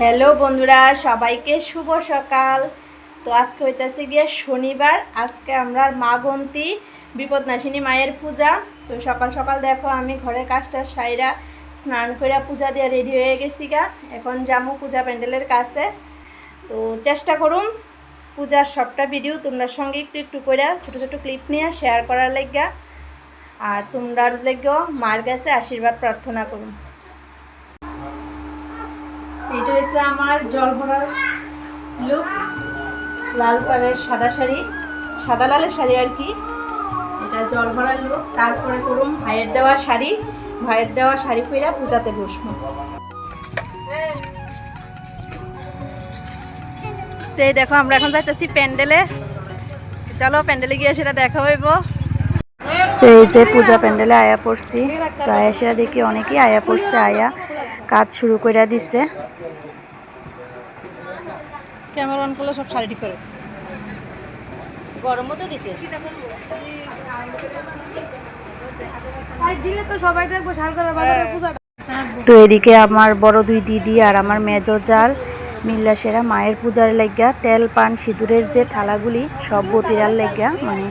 Hello বন্ধুরা, সবাইকে শুভ সকাল। তো আজকে হইতেছে গিয়ে শনিবার। আজকে আমরা মাগন্তি বিপদনাশিনী মায়ের পূজা। তো সকাল সকাল দেখো আমি ঘরে কাজটা সাইরা স্নান করে পূজা দিয়ে রেডি হয়ে গেছি গা। এখন যাবো পূজা প্যান্ডেলের কাছে। তো চেষ্টা করুন পূজার সবটা ভিডিও তোমরা সঙ্গে একটু একটু করে ছোটো ছোটো ক্লিপ নিয়ে শেয়ার করার লাগিয়া। আর তোমরা লেগেও মার কাছে আশীর্বাদ প্রার্থনা করুন। এইটা হচ্ছে আমার জল ভরার লুক। লাল পাড়ের সাদা শাড়ি, সাদা লালের শাড়ি আর কি। এটা জল ভরার লুক। তারপরে করুন ভাইয়ের দেওয়া শাড়ি। ভাইয়ের দেওয়া শাড়ি পরে পূজাতে বসবো। তো এই দেখো আমরা এখন যাইতেছি প্যান্ডেলে। চলো প্যান্ডেলে গিয়ে সেটা দেখা হইব। তো এই যে পূজা প্যান্ডেলে আয়া পড়ছি। তো আয়া সেটা দেখি অনেকেই আয়া পড়ছে, আয়া কাজ শুরু করে দিছে। ক্যামেরা অন করলে সব শাড়ি ঠিক করে গরমও তো দিছে। তো এদিকে আমার বড় দুই দিদি আর আমার মেজো জাল মিল্লা সেরা মায়ের পূজার লাগিয়া তেল পান সিঁদুরের যে থালাগুলি সব বতিরার লাগিয়া, মানে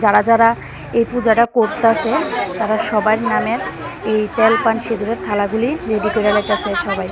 যারা যারা এই পূজাটা করতেছে তারা সবার নামের এই তেল পান সিঁদুরের থালাগুলি রেডি করে রেখেছে সবাই।